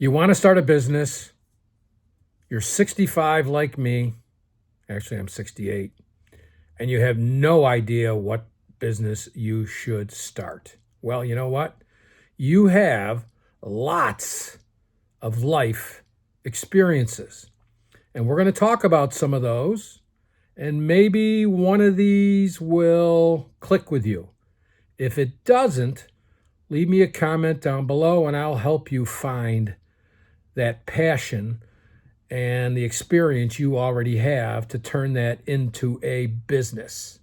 You want to start a business, you're 65 like me, actually, I'm 68, and you have no idea what business you should start. Well, you know what? You have lots of life experiences, and we're going to talk about some of those, and maybe one of these will click with you. If it doesn't, leave me a comment down below, and I'll help you find that passion and the experience you already have to turn that into a business.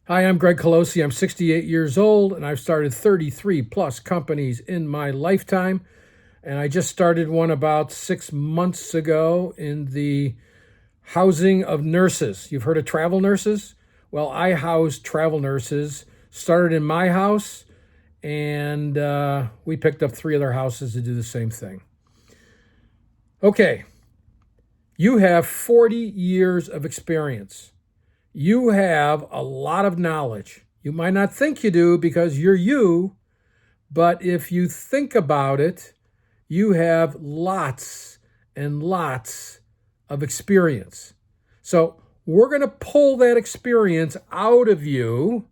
Hi, I'm Greg Colosi. I'm 68 years old and I've started 33 plus companies in my lifetime. And I just started one about 6 months ago in the housing of nurses. You've heard of travel nurses? Well, I house travel nurses, started in my house, and we picked up 3 other houses to do the same thing. Okay, you have 40 years of experience. You have a lot of knowledge. You might not think you do because you're you, but if you think about it, you have lots and lots of experience. So we're going to pull that experience out of you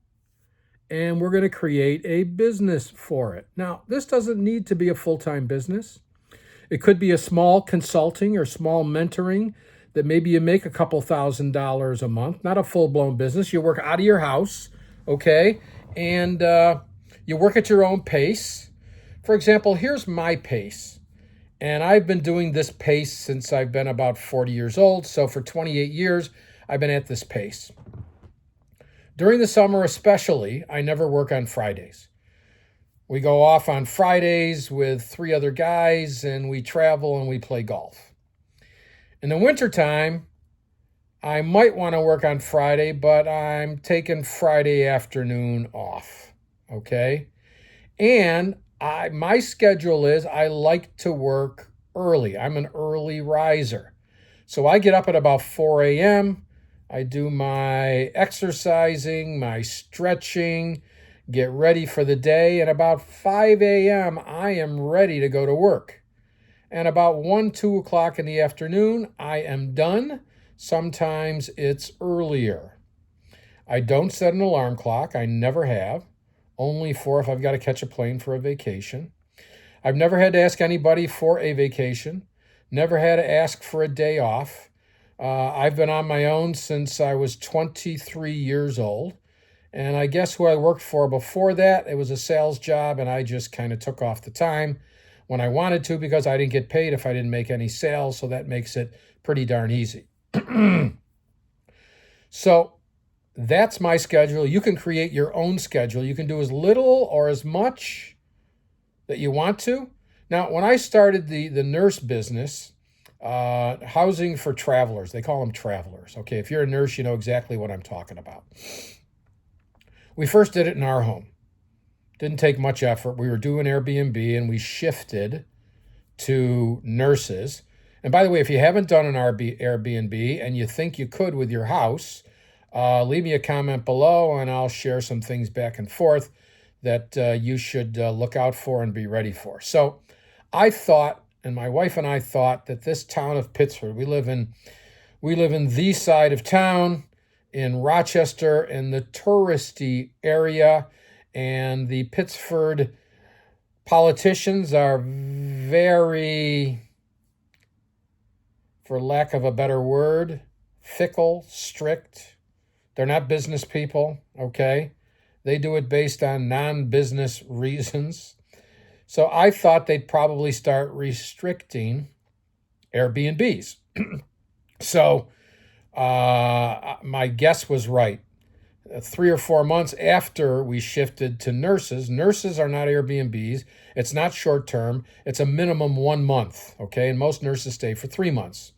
and we're going to create a business for it. Now, this doesn't need to be a full-time business. It could be a small consulting or small mentoring that maybe you make a couple $1,000s a month, not a full-blown business. You work out of your house, okay? And you work at your own pace. For example, here's my pace. And I've been doing this pace since I've been about 40 years old. So for 28 years, I've been at this pace. During the summer especially, I never work on Fridays. We go off on Fridays with 3 other guys and we travel and we play golf. In the wintertime, I might want to work on Friday, but I'm taking Friday afternoon off, okay? And my schedule is I like to work early. I'm an early riser. So I get up at about 4 a.m., I do my exercising, my stretching, get ready for the day, and about 5 a.m. I am ready to go to work. And about 1, 2 o'clock in the afternoon, I am done. Sometimes it's earlier. I don't set an alarm clock. I never have. Only for if I've got to catch a plane for a vacation. I've never had to ask anybody for a vacation. Never had to ask for a day off. I've been on my own since I was 23 years old. And I guess who I worked for before that, it was a sales job, and I just kind of took off the time when I wanted to because I didn't get paid if I didn't make any sales, so that makes it pretty darn easy. So that's my schedule. You can create your own schedule. You can do as little or as much that you want to. Now, when I started the nurse business, housing for travelers, they call them travelers. Okay, if you're a nurse, you know exactly what I'm talking about. We first did it in our home. Didn't take much effort. We were doing Airbnb and we shifted to nurses. And by the way, if you haven't done an Airbnb and you think you could with your house, leave me a comment below and I'll share some things back and forth that you should look out for and be ready for. So I thought, and my wife and I thought, that this town of Pittsford, we live in the side of town, in Rochester, in the touristy area, and the Pittsford politicians are very, for lack of a better word, fickle, strict. They're not business people, okay? They do it based on non-business reasons. So I thought they'd probably start restricting Airbnbs. So my guess was right. 3 or 4 months after we shifted to nurses are not Airbnbs. It's not short term. It's a minimum 1 month, okay? And most nurses stay for 3 months.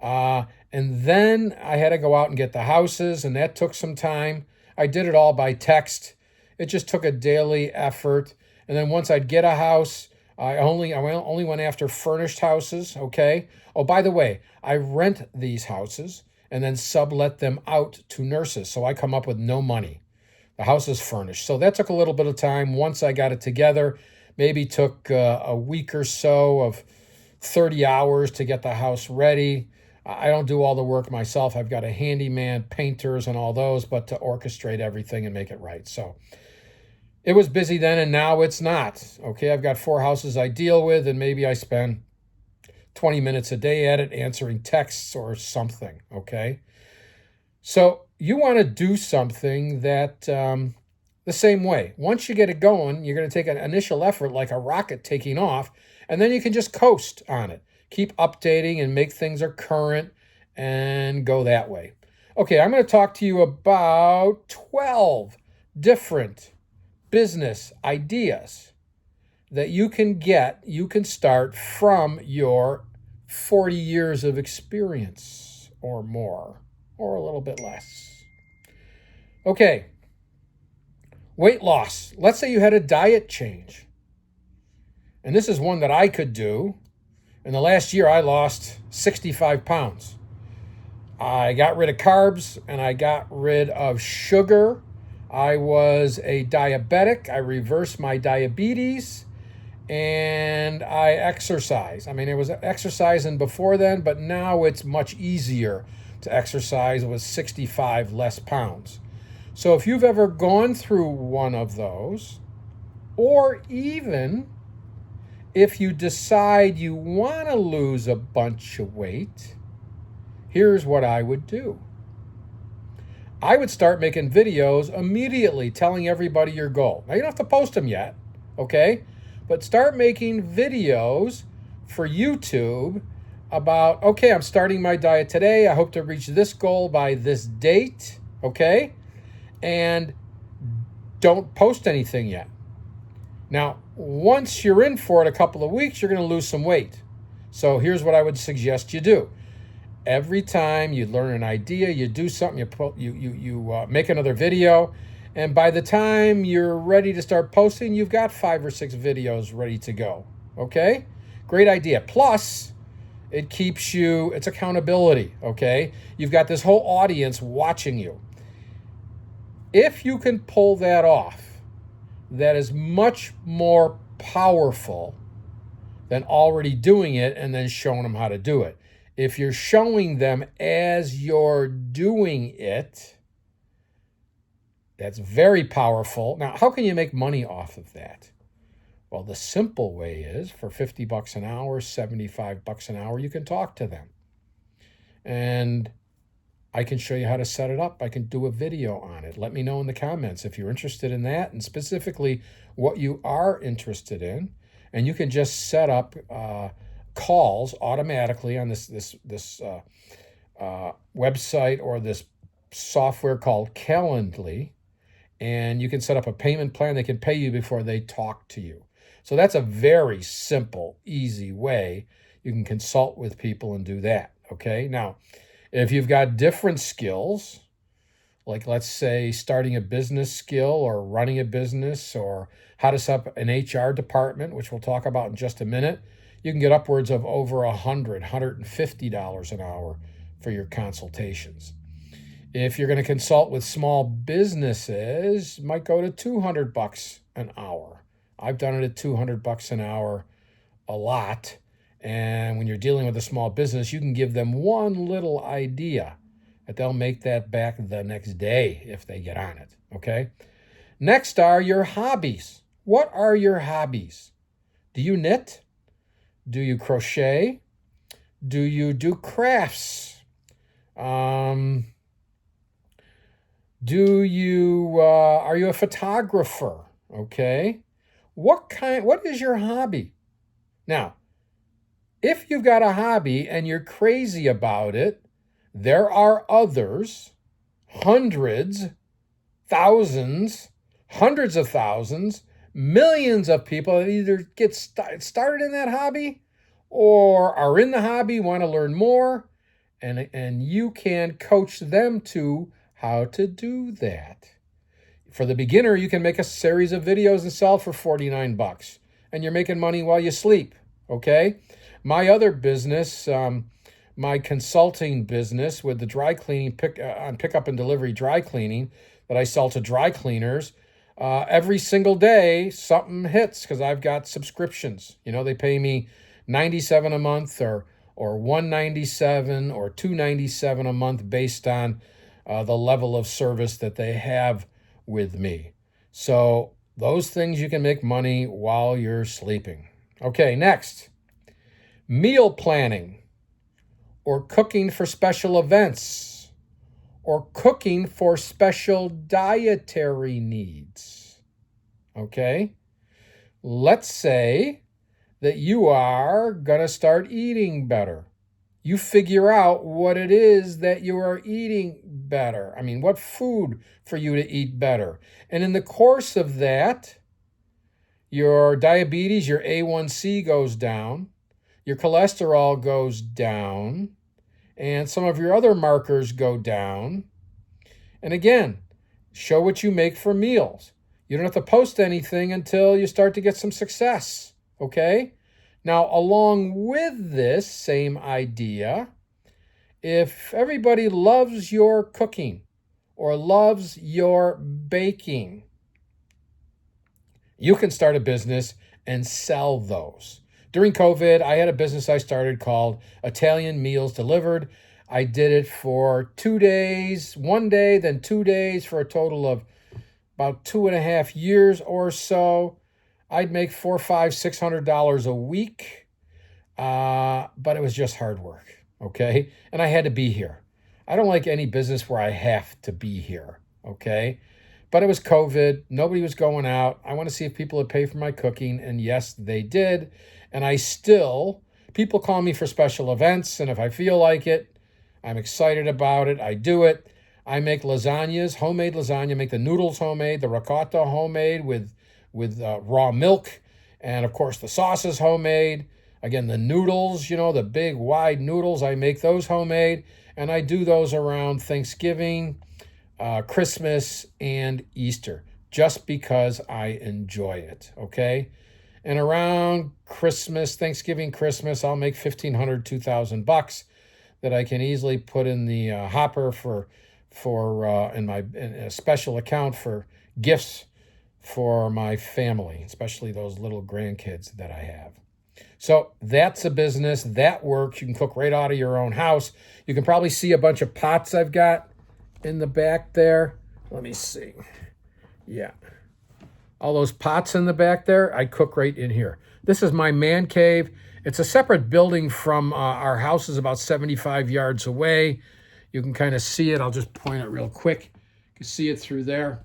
And then I had to go out and get the houses, and that took some time. I did it all by text. It just took a daily effort. And then once I'd get a house, I only went after furnished houses, okay? Oh, by the way, I rent these houses and then sublet them out to nurses. So I come up with no money. The house is furnished. So that took a little bit of time. Once I got it together, maybe took a week or so of 30 hours to get the house ready. I don't do all the work myself. I've got a handyman, painters, and all those, but to orchestrate everything and make it right. So it was busy then, and now it's not. Okay, I've got 4 houses I deal with, and maybe I spend 20 minutes a day at it answering texts or something. Okay, so you want to do something that the same way. Once you get it going, you're going to take an initial effort like a rocket taking off, and then you can just coast on it. Keep updating and make things are current and go that way. Okay, I'm going to talk to you about 12 different business ideas that you can start from your 40 years of experience or more, or a little bit less. Okay, weight loss. Let's say you had a diet change. And this is one that I could do. In the last year, I lost 65 pounds. I got rid of carbs and I got rid of sugar. I was a diabetic. I reversed my diabetes and I exercise. I mean, it was exercising before then, but now it's much easier to exercise with 65 less pounds. So if you've ever gone through one of those, or even if you decide you want to lose a bunch of weight, here's what I would do. I would start making videos immediately telling everybody your goal. Now, you don't have to post them yet, okay? But start making videos for YouTube about, okay, I'm starting my diet today. I hope to reach this goal by this date, okay? And don't post anything yet. Now, once you're in for it a couple of weeks, you're going to lose some weight. So here's what I would suggest you do. Every time you learn an idea, you do something, you make another video, and by the time you're ready to start posting, you've got 5 or 6 videos ready to go. Okay? Great idea. Plus, it keeps you, it's accountability, okay? You've got this whole audience watching you. If you can pull that off, that is much more powerful than already doing it and then showing them how to do it. If you're showing them as you're doing it, that's very powerful. Now, how can you make money off of that? Well, the simple way is for $50 an hour, $75 an hour, you can talk to them. And I can show you how to set it up. I can do a video on it. Let me know in the comments if you're interested in that and specifically what you are interested in. And you can just set up calls automatically on this website or this software called Calendly. And you can set up a payment plan. They can pay you before they talk to you. So that's a very simple, easy way you can consult with people and do that. Okay. Now, if you've got different skills, like let's say starting a business skill or running a business or how to set up an HR department, which we'll talk about in just a minute, you can get upwards of over $100, $150 an hour for your consultations. If you're going to consult with small businesses, you might go to $200 an hour. I've done it at $200 an hour a lot. And when you're dealing with a small business, you can give them one little idea that they'll make that back the next day if they get on it, okay? Next are your hobbies. What are your hobbies? Do you knit? Do you crochet? Do you do crafts? Are you a photographer? Okay. What is your hobby? Now, if you've got a hobby and you're crazy about it, there are others, hundreds, thousands, hundreds of thousands, millions of people that either get started in that hobby or are in the hobby, want to learn more, and you can coach them to how to do that. For the beginner, you can make a series of videos and sell for $49, and you're making money while you sleep, okay? My other business, my consulting business with the dry cleaning, pickup and delivery dry cleaning that I sell to dry cleaners, Every single day, something hits because I've got subscriptions. They pay me $97 a month or $197 or $297 a month based on the level of service that they have with me. So those things you can make money while you're sleeping. Okay, next, meal planning or cooking for special events or cooking for special dietary needs. Okay? Let's say that you are going to start eating better. You figure out what it is that you are eating better. I mean, what food for you to eat better. And in the course of that, your diabetes, your A1C goes down, your cholesterol goes down, and some of your other markers go down. And again, show what you make for meals. You don't have to post anything until you start to get some success, okay? Now, along with this same idea, if everybody loves your cooking or loves your baking, you can start a business and sell those. During COVID, I had a business I started called Italian Meals Delivered. I did it for 2 days, 1 day, then 2 days for a total of about 2.5 years or so. I'd make $400, $500, $600 a week, but it was just hard work, okay? And I had to be here. I don't like any business where I have to be here, okay? But it was COVID. Nobody was going out. I want to see if people would pay for my cooking. And yes, they did. And people call me for special events. And if I feel like it, I'm excited about it. I do it. I make lasagnas, homemade lasagna, make the noodles homemade, the ricotta homemade with raw milk. And of course, the sauce is homemade. Again, the noodles, the big wide noodles, I make those homemade. And I do those around Thanksgiving, Christmas, and Easter, just because I enjoy it, okay? And around Christmas, Thanksgiving, Christmas, I'll make $1,500, $2,000 that I can easily put in the hopper in a special account for gifts for my family, especially those little grandkids that I have. So that's a business that works. You can cook right out of your own house. You can probably see a bunch of pots I've got in the back there. Let me see. Yeah. All those pots in the back there, I cook right in here. This is my man cave. It's a separate building from our house, is about 75 yards away. You can kind of see it. I'll just point it real quick. You can see it through there.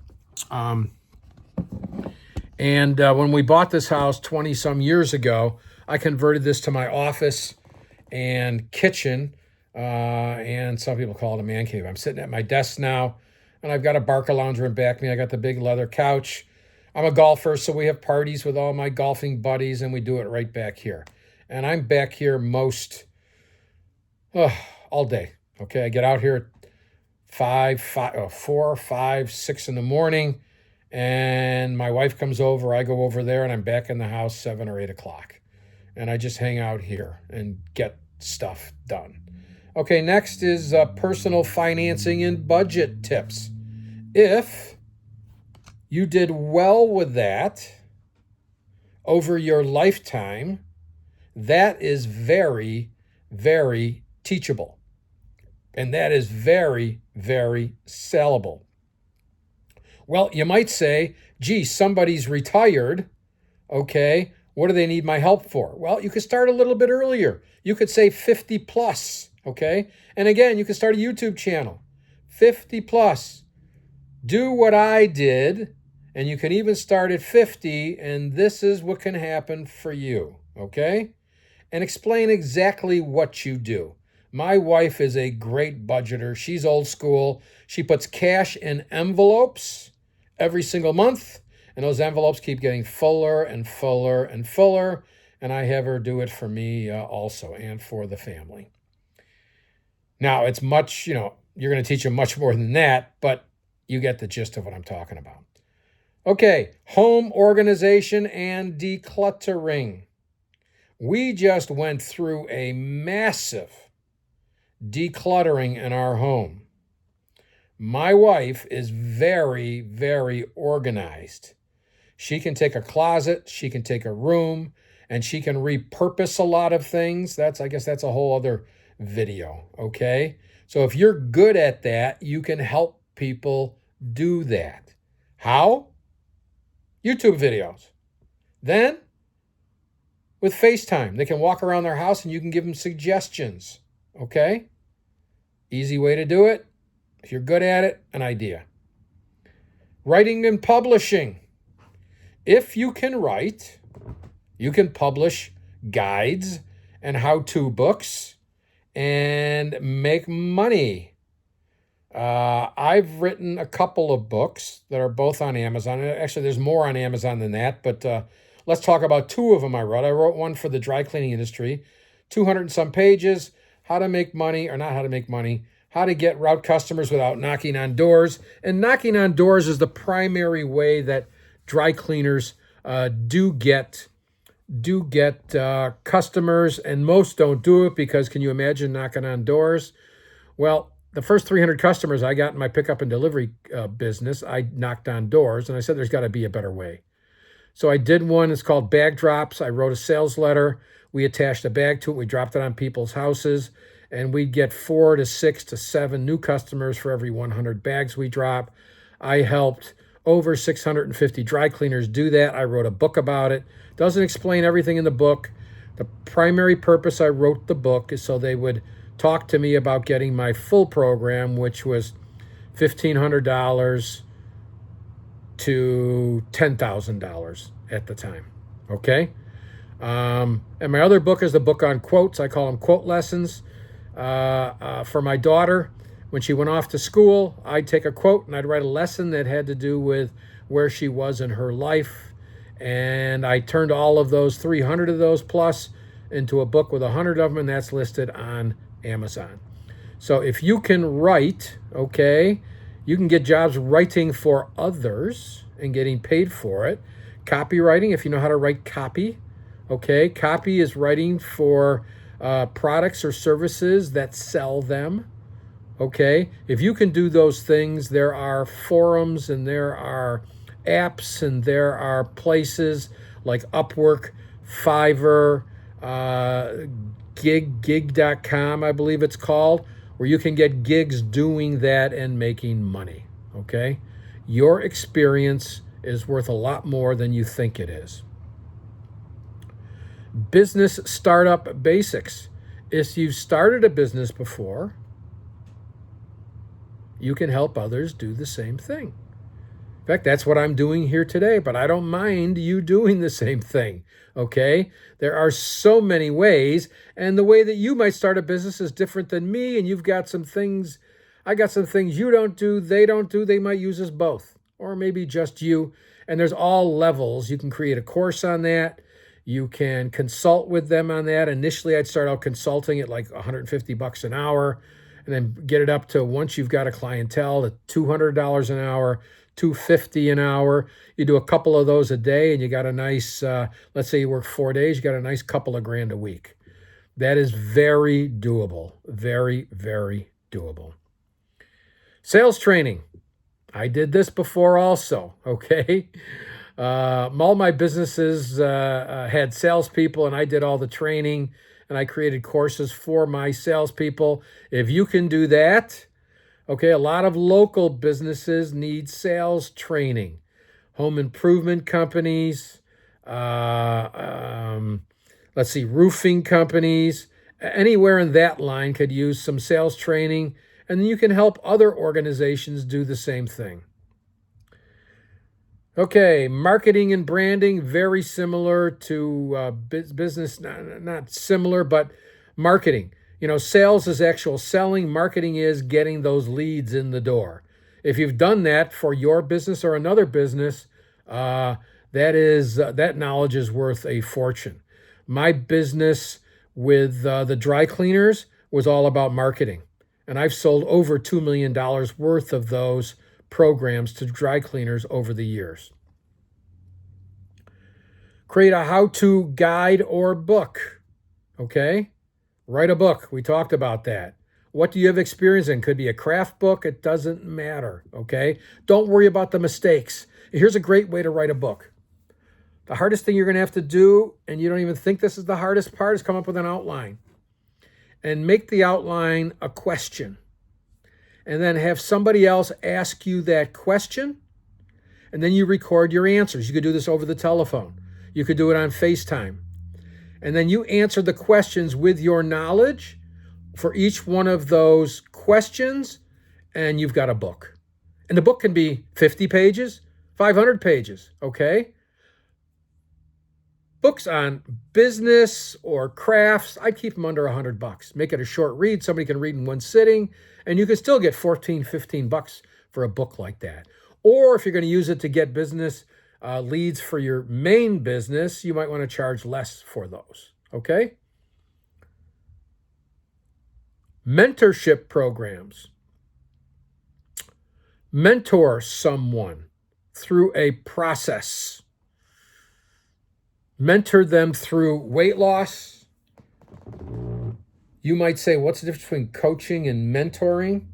When we bought this house 20 some years ago, I converted this to my office and kitchen. And some people call it a man cave. I'm sitting at my desk now, and I've got a Barca lounger in back of me. I got the big leather couch. I'm a golfer, so we have parties with all my golfing buddies, and we do it right back here. And I'm back here all day. Okay, I get out here at 4, 5, 6 in the morning, and my wife comes over. I go over there, and I'm back in the house 7 or 8 o'clock. And I just hang out here and get stuff done. Okay, next is personal financing and budget tips. If you did well with that over your lifetime, that is very, very teachable. And that is very, very sellable. Well, you might say, gee, somebody's retired. Okay, what do they need my help for? Well, you could start a little bit earlier. You could say 50 plus. Okay. And again, you can start a YouTube channel, 50 plus. Do what I did, and you can even start at 50, and this is what can happen for you. Okay. And explain exactly what you do. My wife is a great budgeter. She's old school. She puts cash in envelopes every single month, and those envelopes keep getting fuller and fuller and fuller. And I have her do it for me also, and for the family. Now, it's much, you're going to teach them much more than that, but you get the gist of what I'm talking about. Okay, home organization and decluttering. We just went through a massive decluttering in our home. My wife is very, very organized. She can take a closet, she can take a room, and she can repurpose a lot of things. I guess that's a whole other video, okay? So if you're good at that, you can help people do that. How? YouTube videos. Then, with FaceTime, they can walk around their house and you can give them suggestions, okay? Easy way to do it. If you're good at it, an idea. Writing and publishing. If you can write, you can publish guides and how-to books and make money. I've written a couple of books that are both on Amazon. Actually, there's more on Amazon than that, but let's talk about two of them I wrote. I wrote one for the dry cleaning industry, 200 and some pages, how to make money, or not how to make money, how to get route customers without knocking on doors. And knocking on doors is the primary way that dry cleaners do get customers, and most don't do it because can you imagine knocking on doors? Well, the first 300 customers I got in my pickup and delivery business, I knocked on doors, and I said there's got to be a better way. So I did one. It's called Bag Drops. I wrote a sales letter. We attached a bag to it. We dropped it on people's houses, and we'd get 4 to 6 to 7 new customers for every 100 bags we drop. I helped over 650 dry cleaners do that. I wrote a book about it. Doesn't explain everything in the book. The primary purpose I wrote the book is so they would talk to me about getting my full program, which was $1,500 to $10,000 at the time. Okay? And my other book is the book on quotes. I call them quote lessons. For my daughter, when she went off to school, I'd take a quote and I'd write a lesson that had to do with where she was in her life. And I turned all of those, 300 of those plus, into a book with 100 of them, and that's listed on Amazon. So if you can write, okay, you can get jobs writing for others and getting paid for it. Copywriting, if you know how to write copy, okay, copy is writing for products or services that sell them. Okay, if you can do those things, there are forums and there are apps and there are places like Upwork, Fiverr, gig.com, I believe it's called, where you can get gigs doing that and making money. Okay, your experience is worth a lot more than you think it is. Business startup basics. If you've started a business before, you can help others do the same thing. In fact, that's what I'm doing here today, but I don't mind you doing the same thing, okay? There are so many ways, and the way that you might start a business is different than me, and you've got some things, I got some things you don't do, they might use us both, or maybe just you, and there's all levels. You can create a course on that. You can consult with them on that. Initially, I'd start out consulting at like $150 an hour, and then get it up to, once you've got a clientele, to $200 an hour, $250 an hour. You do a couple of those a day, and you got a nice, let's say you work 4 days, you got a nice couple of grand a week. That is very doable, very, very doable. Sales training. I did this before also, okay? All my businesses had salespeople, and I did all the training, and I created courses for my salespeople. If you can do that, okay, a lot of local businesses need sales training. Home improvement companies, roofing companies, anywhere in that line could use some sales training, and then you can help other organizations do the same thing. Okay, marketing and branding, very similar to business, not similar, but marketing. You know, sales is actual selling. Marketing is getting those leads in the door. If you've done that for your business or another business, that knowledge is worth a fortune. My business with the dry cleaners was all about marketing, and I've sold over $2 million worth of those programs to dry cleaners over the years. Create a how-to guide or book, okay? Write a book. We talked about that. What do you have experience in? Could be a craft book. It doesn't matter, okay? Don't worry about the mistakes. Here's a great way to write a book. The hardest thing you're going to have to do, and you don't even think this is the hardest part, is come up with an outline. And make the outline a question. And then have somebody else ask you that question. And then you record your answers. You could do this over the telephone. You could do it on FaceTime. And then you answer the questions with your knowledge for each one of those questions, and you've got a book. And the book can be 50 pages, 500 pages, okay? Books on business or crafts, I'd keep them under $100. Make it a short read. Somebody can read in one sitting, and you can still get 14, 15 bucks for a book like that. Or if you're going to use it to get business leads for your main business, you might want to charge less for those, okay? Mentorship programs. Mentor someone through a process. Mentor them through weight loss. You might say, what's the difference between coaching and mentoring?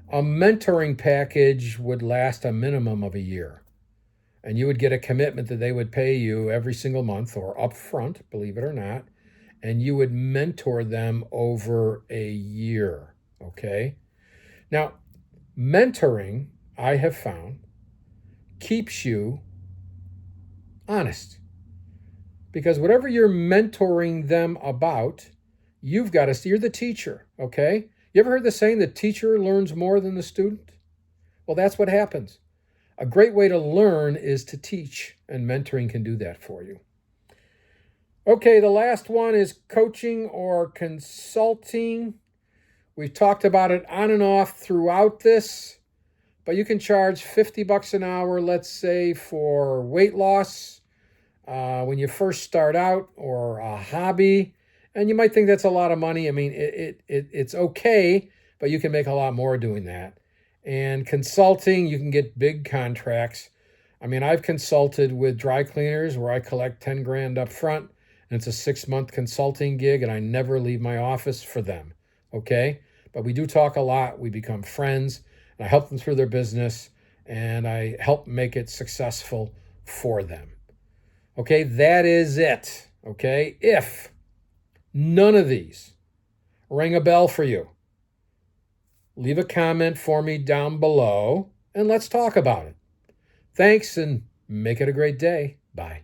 A mentoring package would last a minimum of a year. And you would get a commitment that they would pay you every single month or upfront, believe it or not. And you would mentor them over a year, okay? Now, mentoring, I have found, keeps you honest. Because whatever you're mentoring them about, you've got to, you're the teacher, okay? You ever heard the saying, the teacher learns more than the student? Well, that's what happens. A great way to learn is to teach, and mentoring can do that for you. Okay, the last one is coaching or consulting. We've talked about it on and off throughout this, but you can charge $50 an hour, let's say, for weight loss when you first start out, or a hobby. And you might think that's a lot of money. I mean, it's okay, but you can make a lot more doing that. And consulting, you can get big contracts. I mean, I've consulted with dry cleaners where I collect 10 grand up front, and it's a 6-month consulting gig, and I never leave my office for them, okay? But we do talk a lot. We become friends, and I help them through their business, and I help make it successful for them. Okay, that is it, okay? If none of these ring a bell for you, leave a comment for me down below, and let's talk about it. Thanks, and make it a great day. Bye.